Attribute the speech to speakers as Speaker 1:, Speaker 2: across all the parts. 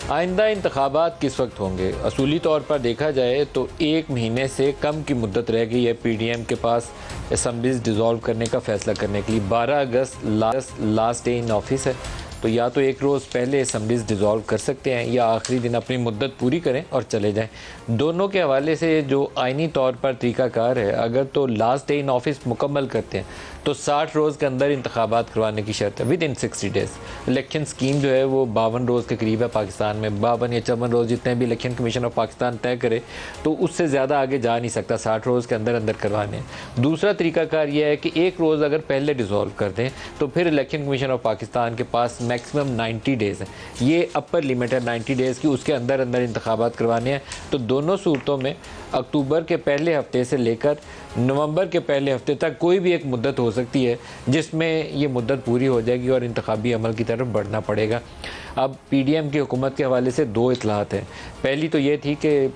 Speaker 1: आइंदा इंतखाबात किस वक्त होंगे? असूली तौर पर देखा जाए तो 1 महीने से कम की मुद्दत रह गई है पीडीएम के पास असम्बलीज डिज़ोल्व करने का फ़ैसला करने के लिए। 12 अगस्त लास्ट डे इन ऑफिस है, तो या तो एक रोज़ पहले असम्बलीज डिज़ोल्व कर सकते हैं या आखिरी दिन अपनी मुद्दत पूरी करें और चले जाएं। दोनों के हवाले से जो आइनी तौर पर तरीक़ाकार है, अगर तो लास्ट डे इन ऑफिस मुकम्मल करते हैं तो 60 रोज़ के अंदर इंतखाबात करवाने की शर्त है, with in 60 days. Election scheme जो है वो 52 रोज़ के करीब है पाकिस्तान में। 52 या 54 रोज़ जितने भी इलेक्शन कमीशन ऑफ पाकिस्तान तय करे, तो उससे ज़्यादा आगे जा नहीं सकता, 60 रोज़ के अंदर अंदर करवाने हैं। दूसरा तरीकाकार यह है कि एक रोज़ अगर पहले डिज़ोल्व कर दें तो फिर इलेक्शन कमीशन ऑफ पाकिस्तान के पास मैक्सिमम 90 डेज़ है, ये अपर लिमिट है 90 डेज़ की, उसके अंदर अंदर इंतखाबात करवाने हैं। तो दोनों सूरतों में अक्टूबर के पहले हफ्ते से लेकर नवंबर के पहले हफ्ते तक कोई भी एक मुद्दत हो सकती है जिसमें ये मुद्दत पूरी हो जाएगी और इंतखाबी अमल की तरफ बढ़ना पड़ेगा। अब पीडीएम की हुकूमत के हवाले से 2 इतलात हैं। पहली तो ये थी कि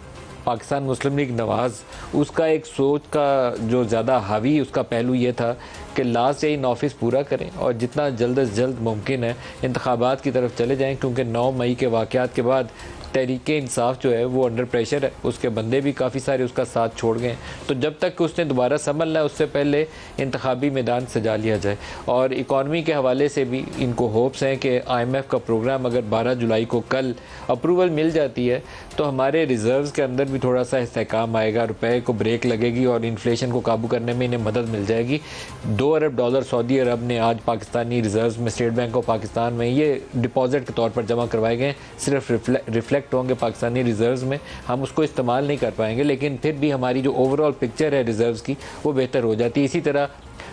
Speaker 1: पाकिस्तान मुस्लिम लीग नवाज़, उसका एक सोच का जो ज़्यादा हावी उसका पहलू ये था कि लास्ट डे इन ऑफिस पूरा करें और जितना जल्द अज जल्द मुमकिन है इंतखाबात की तरफ चले जाएं, क्योंकि 9 मई के वाक़यात के बाद तहरीक इंसाफ जो है वो अंडर प्रेशर है, उसके बंदे भी काफ़ी सारे उसका साथ छोड़ गए। तो जब तक उसने दोबारा संभलना है उससे पहले इंतखाबी मैदान सजा लिया जाए। और इकॉनमी के हवाले से भी इनको होप्स हैं कि IMF का प्रोग्राम अगर 12 जुलाई को कल अप्रूवल मिल जाती है तो हमारे रिज़र्व्स के अंदर भी थोड़ा सा इस्तेहकाम आएगा, रुपए को ब्रेक लगेगी और इन्फ्लेशन को काबू करने में इन्हें मदद मिल जाएगी। $2 अरब सऊदी अरब ने आज पाकिस्तानी रिज़र्व्स में स्टेट बैंक ऑफ पाकिस्तान में ये डिपॉजिट के तौर पर जमा करवाए गए, सिर्फ रिफ्लेक्ट होंगे पाकिस्तानी रिजर्व्स में, हम उसको इस्तेमाल नहीं कर पाएंगे, लेकिन फिर भी हमारी जो ओवरऑल पिक्चर है रिजर्व्स की वो बेहतर हो जाती है। इसी तरह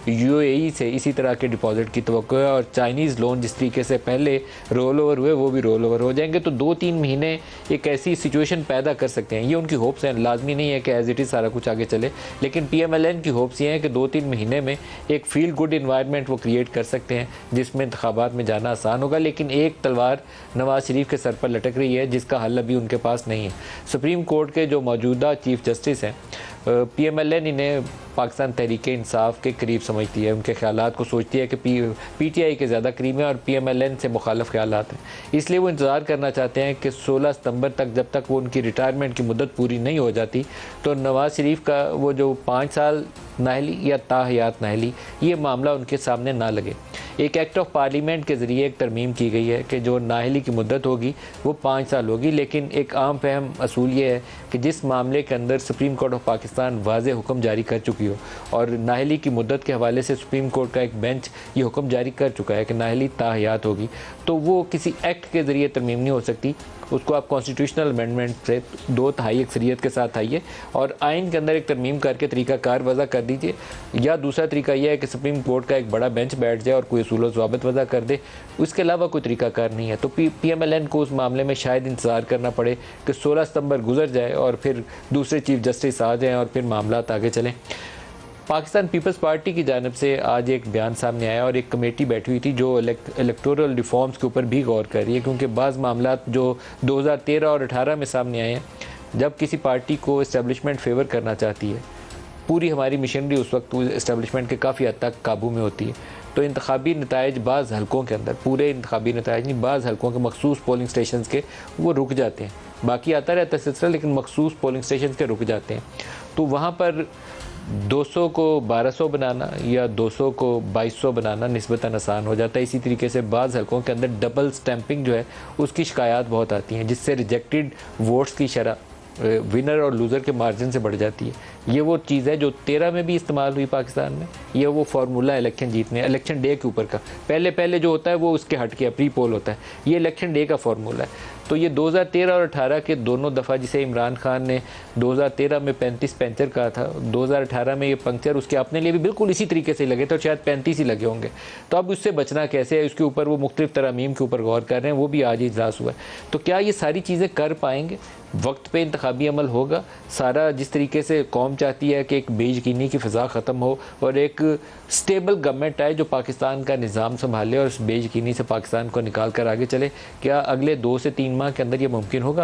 Speaker 1: UAE से इसी तरह के डिपॉजिट की तवक्को है और चाइनीज़ लोन जिस तरीके से पहले रोल ओवर हुए वो भी रोल ओवर हो जाएंगे। तो 2-3 महीने एक ऐसी सिचुएशन पैदा कर सकते हैं, ये उनकी होप्स हैं। लाजमी नहीं है कि एज इट इज़ सारा कुछ आगे चले, लेकिन PMLN की होप्स ये हैं कि 2-3 महीने में एक फील गुड इन्वायरमेंट वो क्रिएट कर सकते हैं जिसमें इंतखाबात में जाना आसान होगा। लेकिन एक तलवार नवाज शरीफ के सर पर लटक रही है जिसका हल अभी उनके पास नहीं है। सुप्रीम कोर्ट के जो मौजूदा चीफ जस्टिस हैं, PMLN इन्हें पाकिस्तान तहरीक इंसाफ के करीब समझती है, उनके ख्यालात को सोचती है कि PTI के ज़्यादा करीब है और PMLN से मुखालिफ ख्यालात हैं। इसलिए वो इंतज़ार करना चाहते हैं कि 16 सितंबर तक, जब तक वो उनकी रिटायरमेंट की मुद्दत पूरी नहीं हो जाती, तो नवाज़ शरीफ का वो जो 5 साल नाअहली या ताहयात नाअहली, ये मामला उनके सामने ना लगे। एक एक्ट ऑफ पार्लियामेंट के ज़रिए एक तरमीम की गई है कि जो नाअहली की मुद्दत होगी वो 5 साल होगी, लेकिन एक आम फहम असूल ये है कि जिस मामले के अंदर सुप्रीम कोर्ट ऑफ पाकिस्तान वाज़े हुक्म जारी कर चुकी हो और नाअहली की मुद्दत के हवाले से सुप्रीम कोर्ट का एक बेंच ये हुक्म जारी कर चुका है कि नाअहली ताहयात होगी, तो वो किसी एक्ट के ज़रिए तरमीम नहीं हो सकती। उसको आप कॉन्स्टिट्यूशनल अमेंडमेंट से 2/3 अक्सरियत के साथ आइए और आइन के अंदर एक तरमीम करके तरीक़ाकार वज़ा कर दीजिए। या दूसरा तरीका यह है कि सुप्रीम कोर्ट का एक बड़ा बेंच बैठ जाए और कोई उसूल व ज़वाबित वज़ा कर दे, उसके अलावा कोई तरीक़ाकार नहीं है। तो PMLN को उस मामले में शायद इंतज़ार करना पड़े कि 16 सितंबर गुजर जाए और फिर दूसरे चीफ जस्टिस आ जाएँ और फिर मामला आगे चलें। पाकिस्तान पीपल्स पार्टी की जानिब से आज एक बयान सामने आया और एक कमेटी बैठी हुई थी जो इलेक्टोरल रिफॉर्म्स के ऊपर भी गौर कर रही है, क्योंकि बाज़ मामला जो 2013 और 18 में सामने आए हैं, जब किसी पार्टी को इस्टेब्लिशमेंट फेवर करना चाहती है, पूरी हमारी मशीनरी उस वक्त इस्टेब्लिशमेंट के काफ़ी हद तक काबू में होती है, तो इंतखाबी नताइज बाज़ हलकों के अंदर, पूरे इंतखाबी नताइज नहीं, बाज़ हलकों के मखसूस पोलिंग स्टेशन के वो रुक जाते हैं। बाकी आता रहता है सिलसिला, लेकिन मखसूस पोलिंग स्टेशन के रुक जाते हैं। तो वहाँ पर 200 को 1200 बनाना या 200 को 2200 बनाना निस्बतन आसान हो जाता है। इसी तरीके से बाज़ हलकों के अंदर डबल स्टैंपिंग जो है उसकी शिकायत बहुत आती हैं, जिससे रिजेक्टेड वोट्स की शरह विनर और लूज़र के मार्जिन से बढ़ जाती है। ये वो चीज़ है जो 13 में भी इस्तेमाल हुई पाकिस्तान में, ये वो फार्मूला इलेक्शन जीतने, इलेक्शन डे के ऊपर का, पहले जो होता है वो उसके हट के प्री पोल होता है, ये इलेक्शन डे का फार्मूला है। तो ये 2013 और 18 के दोनों दफ़ा, जिसे इमरान खान ने 2013 में 35 पंचर कहा था, 2018 में ये पंक्चर उसके अपने लिए भी बिल्कुल इसी तरीके से लगे थे और शायद 35 ही लगे होंगे। तो अब उससे बचना कैसे है, उसके ऊपर वो मुख्तलिफ तरमीम के ऊपर गौर कर रहे हैं, वो भी आज ही इजलास हुआ है। तो क्या ये सारी चीज़ें कर पाएंगे? वक्त पे इंतखाबी अमल होगा सारा, जिस तरीके से कौम चाहती है कि एक बेयकीनी की फ़िज़ा ख़त्म हो और एक स्टेबल गवर्नमेंट आए जो पाकिस्तान का निज़ाम संभाले और उस बेयकीनी से पाकिस्तान को निकाल कर आगे चले। क्या अगले 2 से 3 माह के अंदर ये मुमकिन होगा?